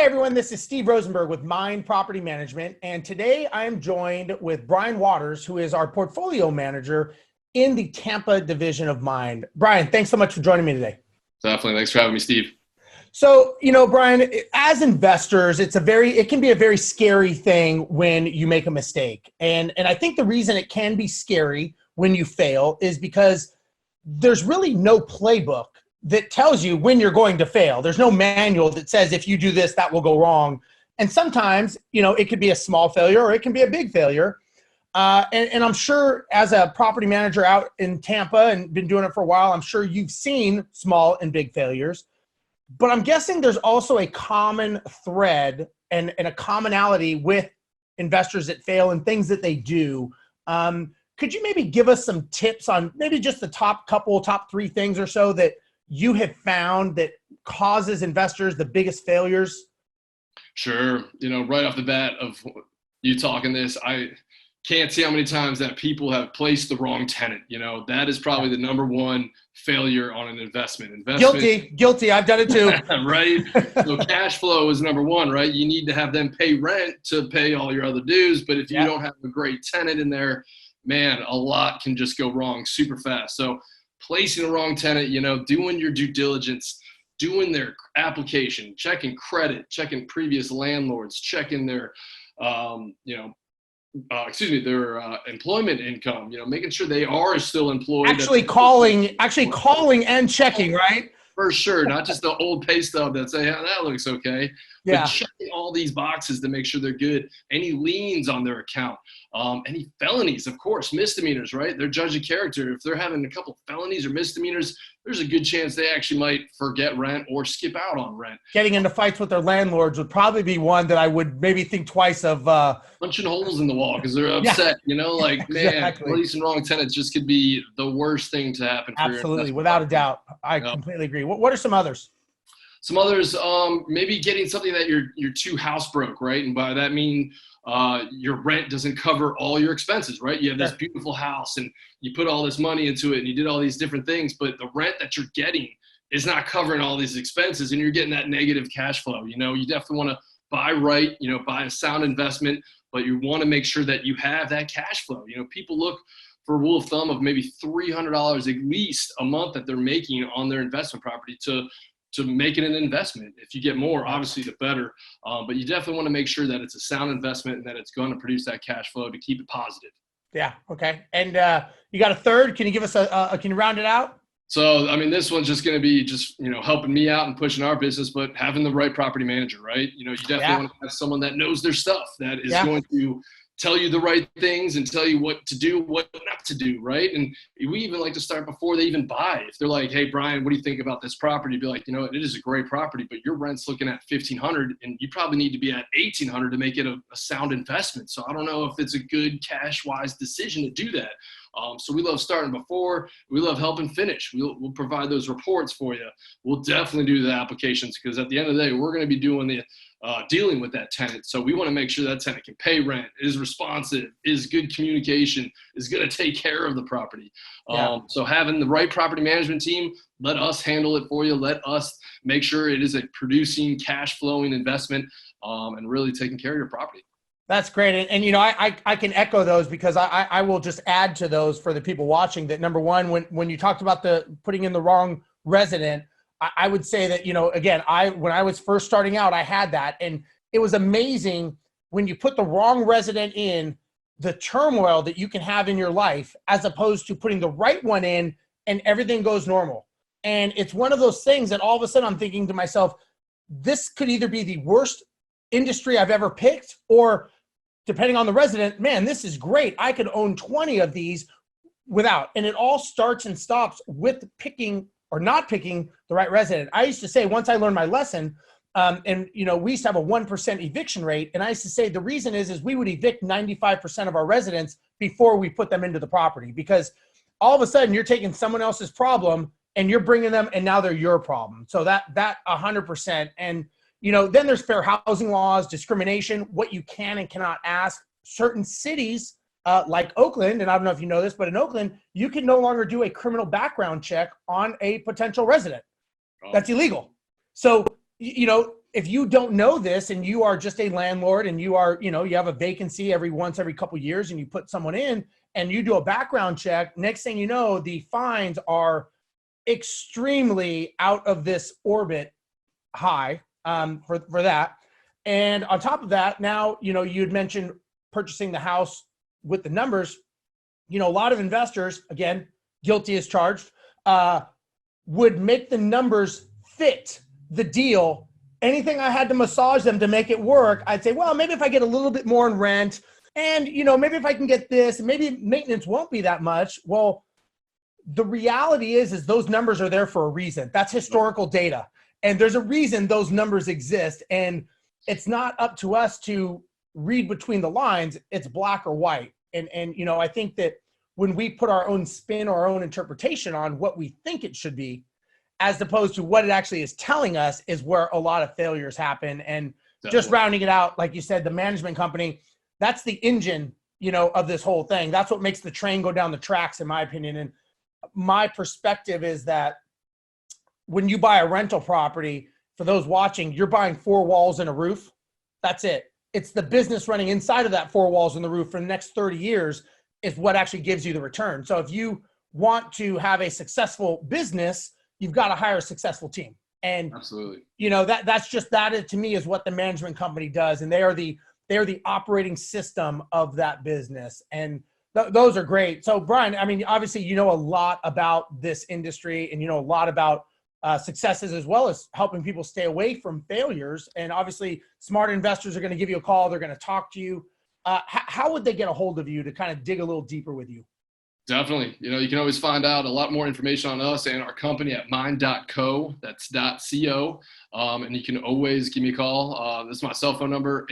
everyone, this is Steve Rozenberg with Mynd Property Management, and today I am joined with Brian Waters, who is our portfolio manager in the Tampa division of Mynd. Brian, thanks so much for joining me today. Definitely. Thanks for having me, Steve. So, Brian, as investors, it can be a very scary thing when you make a mistake. And I think the reason it can be scary when you fail is because there's really no playbook that tells you when you're going to fail. There's no manual that says if you do this, that will go wrong. And sometimes, it could be a small failure or it can be a big failure. And I'm sure as a property manager out in Tampa and been doing it for a while, I'm sure you've seen small and big failures. But I'm guessing there's also a common thread and a commonality with investors that fail and things that they do. Could you maybe give us some tips on maybe just the top 3 things or so that you have found that causes investors the biggest failures? Sure. Right off the bat of you talking this, I can't see how many times that people have placed the wrong tenant. That is probably the number one failure on an investment. Guilty. I've done it too. Right. So cash flow is number one, right? You need to have them pay rent to pay all your other dues. But if you don't have a great tenant in there, man, a lot can just go wrong super fast. So placing the wrong tenant, doing your due diligence, doing their application, checking credit, checking previous landlords, checking their, their employment income, making sure they are still employed. Actually calling and checking, right? For sure. Not just the old pay stub that say, oh, that looks okay. Yeah. But checking all these boxes to make sure they're good. Any liens on their account, any felonies, of course, misdemeanors, right? They're judging character. If they're having a couple felonies or misdemeanors, there's a good chance they actually might forget rent or skip out on rent. Getting into fights with their landlords would probably be one that I would maybe think twice of. Punching holes in the wall because they're upset, man, placing wrong tenants just could be the worst thing to happen. Absolutely, without a doubt. I completely agree. What are some others? Some others, maybe getting something that you're too house broke, right? And by that I mean your rent doesn't cover all your expenses, right? You have this beautiful house and you put all this money into it and you did all these different things, but the rent that you're getting is not covering all these expenses and you're getting that negative cash flow. You definitely want to buy right, buy a sound investment, but you want to make sure that you have that cash flow. People look for a rule of thumb of maybe $300 at least a month that they're making on their investment property to make it an investment. If you get more, obviously the better. But you definitely want to make sure that it's a sound investment and that it's going to produce that cash flow to keep it positive. Yeah. Okay. And you got a third? Can you give us can you round it out? So, this one's just going to be helping me out and pushing our business, but having the right property manager, right? You definitely want to have someone that knows their stuff, that is going to tell you the right things and tell you what to do, what not to do, right? And we even like to start before they even buy. If they're like, hey, Brian, what do you think about this property? Be like, it is a great property, but your rent's looking at $1,500 and you probably need to be at $1,800 to make it a sound investment. So I don't know if it's a good cash-wise decision to do that. So we love starting before. We love helping finish. We'll provide those reports for you. We'll definitely do the applications because at the end of the day, we're going to be doing the dealing with that tenant. So we want to make sure that tenant can pay rent, is responsive, is good communication, is going to take care of the property. So having the right property management team, let us handle it for you. Let us make sure it is a producing, cash flowing investment and really taking care of your property. That's great. And I can echo those because I will just add to those for the people watching that number one, when you talked about putting in the wrong resident, I would say that, again, when I was first starting out, I had that. And it was amazing when you put the wrong resident in, the turmoil that you can have in your life, as opposed to putting the right one in and everything goes normal. And it's one of those things that all of a sudden I'm thinking to myself, this could either be the worst industry I've ever picked, or depending on the resident, man, this is great. I could own 20 of these without. And it all starts and stops with picking or not picking the right resident. I used to say, once I learned my lesson, and we used to have a 1% eviction rate. And I used to say the reason is we would evict 95% of our residents before we put them into the property, because all of a sudden you're taking someone else's problem and you're bringing them, and now they're your problem. So that 100%. And then there's fair housing laws, discrimination, what you can and cannot ask. Certain cities like Oakland, and I don't know if you know this, but in Oakland, you can no longer do a criminal background check on a potential resident. That's illegal. So, if you don't know this and you are just a landlord and you are, you have a vacancy every couple years and you put someone in and you do a background check, next thing you know, the fines are extremely out of this orbit high for that. And on top of that, now, you had mentioned purchasing the house with the numbers. A lot of investors, again, guilty as charged, would make the numbers fit the deal. Anything I had to massage them to make it work, I'd say, well, maybe if I get a little bit more in rent and, maybe if I can get this, maybe maintenance won't be that much. Well, the reality is those numbers are there for a reason. That's historical data. And there's a reason those numbers exist. And it's not up to us to read between the lines. It's black or white. And I think that when we put our own spin or our own interpretation on what we think it should be, as opposed to what it actually is telling us, is where a lot of failures happen. And just rounding it out, like you said, the management company, that's the engine, of this whole thing. That's what makes the train go down the tracks, in my opinion. And my perspective is that when you buy a rental property, for those watching, you're buying 4 walls and a roof. That's it. It's the business running inside of that 4 walls and the roof for the next 30 years is what actually gives you the return. So if you want to have a successful business, you've got to hire a successful team. And absolutely, that to me is what the management company does. And they are the operating system of that business. And those are great. So Brian, I mean, obviously, a lot about this industry and, a lot about successes as well as helping people stay away from failures. And obviously smart investors are going to give you a call. They're going to talk to you. How would they get a hold of you to kind of dig a little deeper with you? Definitely. You can always find out a lot more information on us and our company at mind.co. That's .co. And you can always give me a call. This is my cell phone number,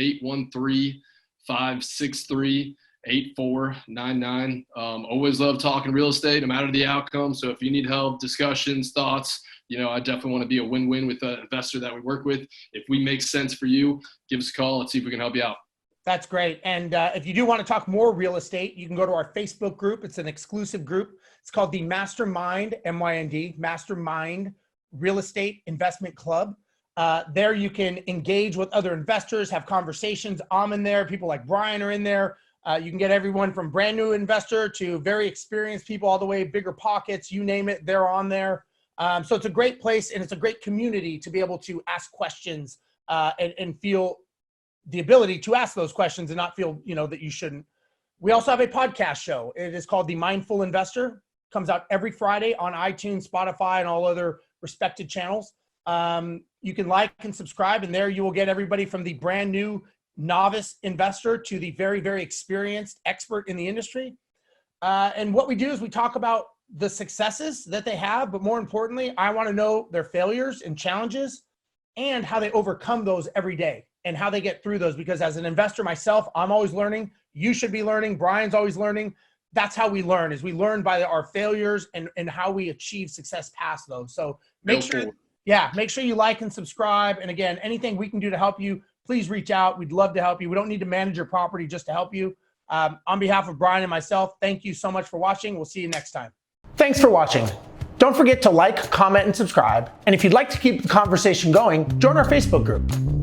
813-563-8499. Always love talking real estate, no matter the outcome. So if you need help, discussions, thoughts, I definitely want to be a win-win with the investor that we work with. If we make sense for you, give us a call. Let's see if we can help you out. That's great. And if you do want to talk more real estate, you can go to our Facebook group. It's an exclusive group. It's called the Mastermind, MYND, Mastermind Real Estate Investment Club. There you can engage with other investors, have conversations. I'm in there. People like Brian are in there. You can get everyone from brand new investor to very experienced people, all the way bigger pockets, you name it, they're on there. So it's a great place and it's a great community to be able to ask questions and feel the ability to ask those questions and not feel, that you shouldn't. We also have a podcast show. It is called The Mindful Investor. Comes out every Friday on iTunes, Spotify, and all other respected channels. You can like and subscribe, and there you will get everybody from the brand new novice investor to the very, very experienced expert in the industry. And what we do is we talk about the successes that they have, but more importantly, I want to know their failures and challenges and how they overcome those every day and how they get through those. Because as an investor myself, I'm always learning. You should be learning. Brian's always learning. That's how we learn, is we learn by our failures and how we achieve success past those. So make sure you like and subscribe. And again, anything we can do to help you, please reach out. We'd love to help you. We don't need to manage your property just to help you. On behalf of Brian and myself, thank you so much for watching. We'll see you next time. Thanks for watching. Don't forget to like, comment, and subscribe. And if you'd like to keep the conversation going, join our Facebook group.